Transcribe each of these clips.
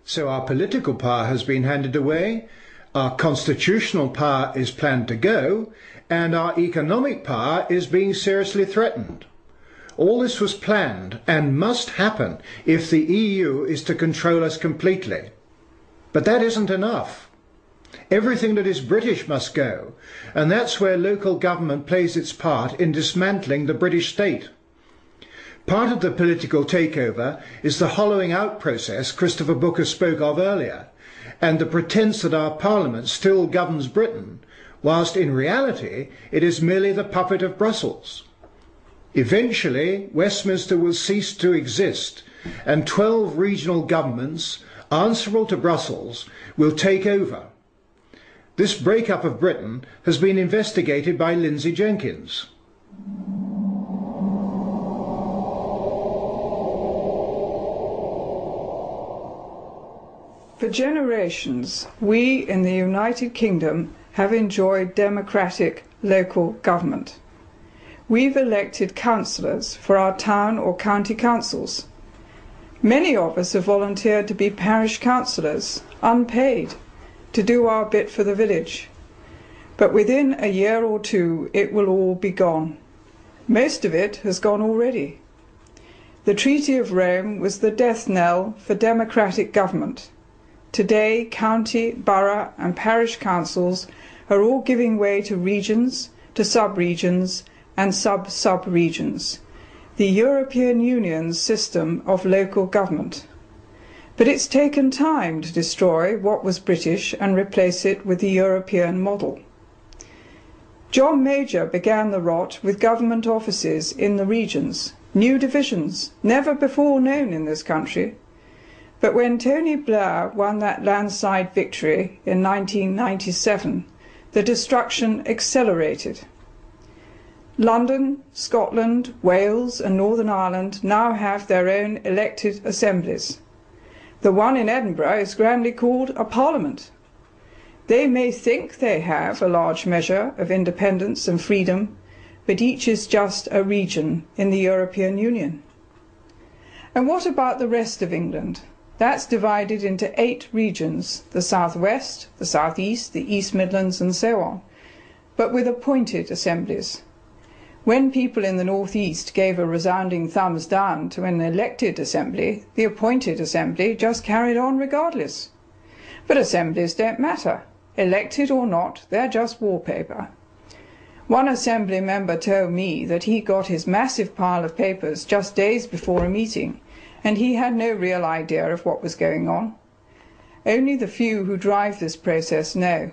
So our political power has been handed away, our constitutional power is planned to go, and our economic power is being seriously threatened. All this was planned and must happen if the EU is to control us completely. But that isn't enough. Everything that is British must go, and that's where local government plays its part in dismantling the British state. Part of the political takeover is the hollowing out process Christopher Booker spoke of earlier, and the pretense that our Parliament still governs Britain, whilst in reality it is merely the puppet of Brussels. Eventually, Westminster will cease to exist, and 12 regional governments, answerable to Brussels, will take over. This breakup of Britain has been investigated by Lindsay Jenkins. For generations, we in the United Kingdom have enjoyed democratic local government. We've elected councillors for our town or county councils. Many of us have volunteered to be parish councillors, unpaid, to do our bit for the village. But within a year or two, it will all be gone. Most of it has gone already. The Treaty of Rome was the death knell for democratic government. Today, county, borough and parish councils are all giving way to regions, to sub-regions and sub-sub-regions, the European Union's system of local government. But it's taken time to destroy what was British and replace it with the European model. John Major began the rot with government offices in the regions, new divisions, never before known in this country. But when Tony Blair won that landslide victory in 1997, the destruction accelerated. London, Scotland, Wales and Northern Ireland now have their own elected assemblies. The one in Edinburgh is grandly called a parliament. They may think they have a large measure of independence and freedom, but each is just a region in the European Union. And what about the rest of England? That's divided into 8 regions, the South West, the South East, the East Midlands and so on, but with appointed assemblies. When people in the North East gave a resounding thumbs down to an elected assembly, the appointed assembly just carried on regardless. But assemblies don't matter. Elected or not, they're just wallpaper. One assembly member told me that he got his massive pile of papers just days before a meeting, and he had no real idea of what was going on. Only the few who drive this process know.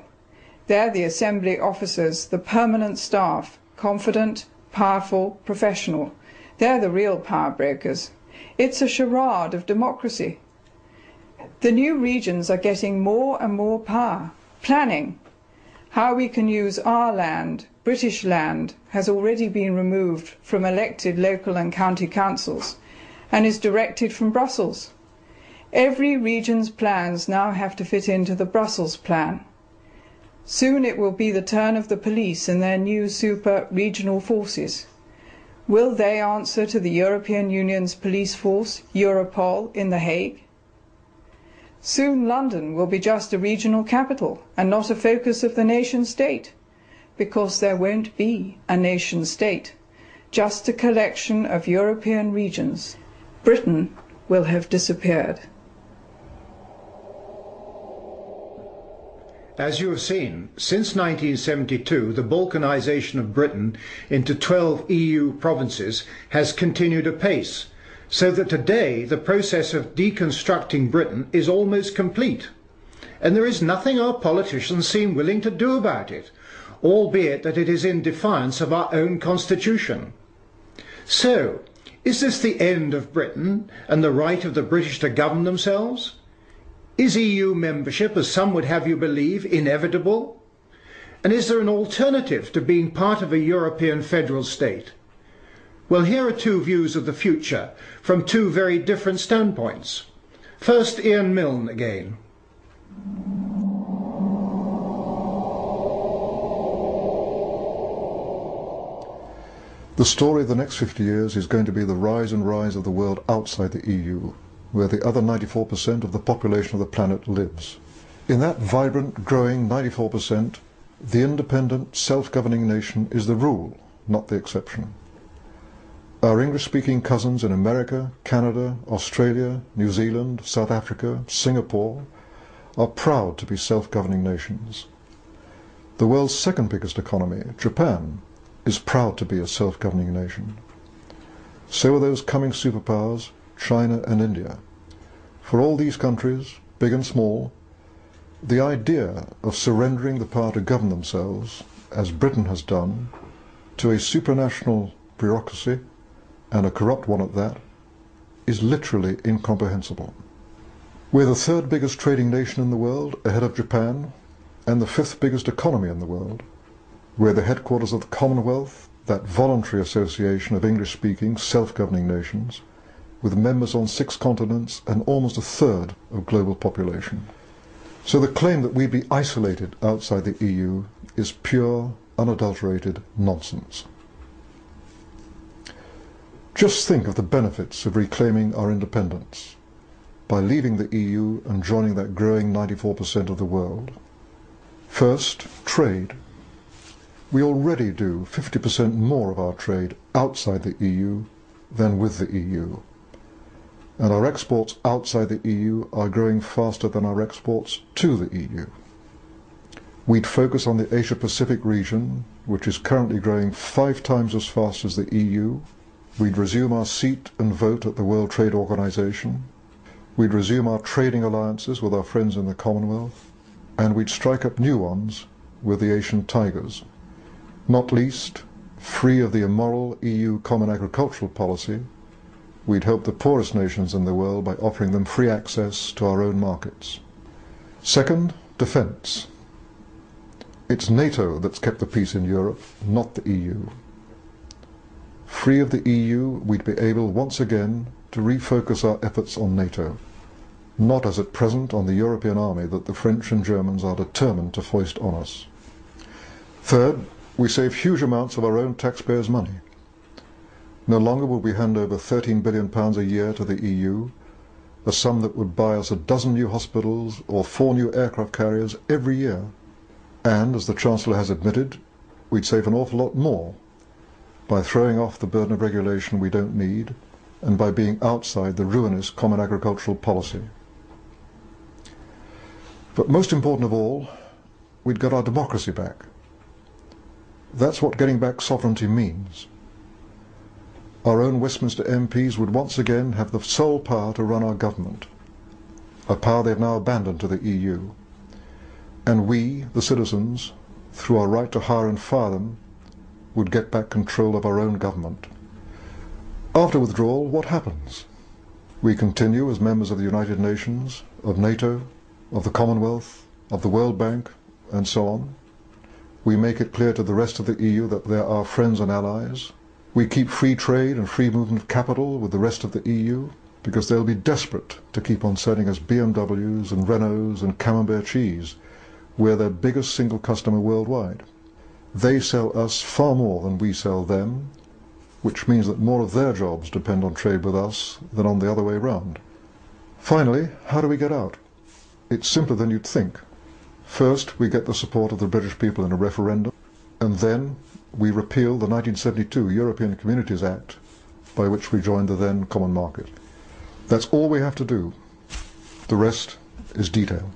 They're the assembly officers, the permanent staff, confident, powerful, professional. They're the real power brokers. It's a charade of democracy. The new regions are getting more and more power. Planning. How we can use our land, British land, has already been removed from elected local and county councils and is directed from Brussels. Every region's plans now have to fit into the Brussels plan. Soon it will be the turn of the police and their new super regional forces. Will they answer to the European Union's police force, Europol, in The Hague? Soon London will be just a regional capital and not a focus of the nation state, because there won't be a nation state, just a collection of European regions. Britain will have disappeared. As you have seen, since 1972, the balkanisation of Britain into 12 EU provinces has continued apace, so that today the process of deconstructing Britain is almost complete. And there is nothing our politicians seem willing to do about it, albeit that it is in defiance of our own constitution. So, is this the end of Britain and the right of the British to govern themselves? Is EU membership, as some would have you believe, inevitable? And is there an alternative to being part of a European federal state? Well, here are 2 views of the future from 2 very different standpoints. First, Ian Milne again. The story of the next 50 years is going to be the rise and rise of the world outside the EU. where the other 94% of the population of the planet lives. In that vibrant, growing 94%, the independent, self-governing nation is the rule, not the exception. Our English-speaking cousins in America, Canada, Australia, New Zealand, South Africa, Singapore are proud to be self-governing nations. The world's second biggest economy, Japan, is proud to be a self-governing nation. So are those coming superpowers, China and India. For all these countries, big and small, the idea of surrendering the power to govern themselves, as Britain has done, to a supranational bureaucracy, and a corrupt one at that, is literally incomprehensible. We're the third biggest trading nation in the world, ahead of Japan, and the fifth biggest economy in the world. We're the headquarters of the Commonwealth, that voluntary association of English-speaking, self-governing nations, with members on 6 continents and almost a third of global population. So the claim that we'd be isolated outside the EU is pure, unadulterated nonsense. Just think of the benefits of reclaiming our independence by leaving the EU and joining that growing 94% of the world. First, trade. We already do 50% more of our trade outside the EU than with the EU. And our exports outside the EU are growing faster than our exports to the EU. We'd focus on the Asia-Pacific region, which is currently growing 5 times as fast as the EU. We'd resume our seat and vote at the World Trade Organization. We'd resume our trading alliances with our friends in the Commonwealth. And we'd strike up new ones with the Asian tigers. Not least, free of the immoral EU Common Agricultural Policy, we'd help the poorest nations in the world by offering them free access to our own markets. Second, defence. It's NATO that's kept the peace in Europe, not the EU. Free of the EU, we'd be able once again to refocus our efforts on NATO, not as at present on the European army that the French and Germans are determined to foist on us. Third, we save huge amounts of our own taxpayers' money. No longer will we hand over £13 billion a year to the EU, a sum that would buy us 12 new hospitals or 4 new aircraft carriers every year. And, as the Chancellor has admitted, we'd save an awful lot more by throwing off the burden of regulation we don't need and by being outside the ruinous Common Agricultural Policy. But most important of all, we'd got our democracy back. That's what getting back sovereignty means. Our own Westminster MPs would once again have the sole power to run our government, a power they've now abandoned to the EU. And we, the citizens, through our right to hire and fire them, would get back control of our own government. After withdrawal, what happens? We continue as members of the United Nations, of NATO, of the Commonwealth, of the World Bank, and so on. We make it clear to the rest of the EU that they're our friends and allies. We keep free trade and free movement of capital with the rest of the EU, because they'll be desperate to keep on selling us BMWs and Renaults and Camembert cheese. We're their biggest single customer worldwide. They sell us far more than we sell them, which means that more of their jobs depend on trade with us than on the other way round. Finally, how do we get out? It's simpler than you'd think. First, we get the support of the British people in a referendum, and then we repeal the 1972 European Communities Act, by which we joined the then common market. That's all we have to do. The rest is detail.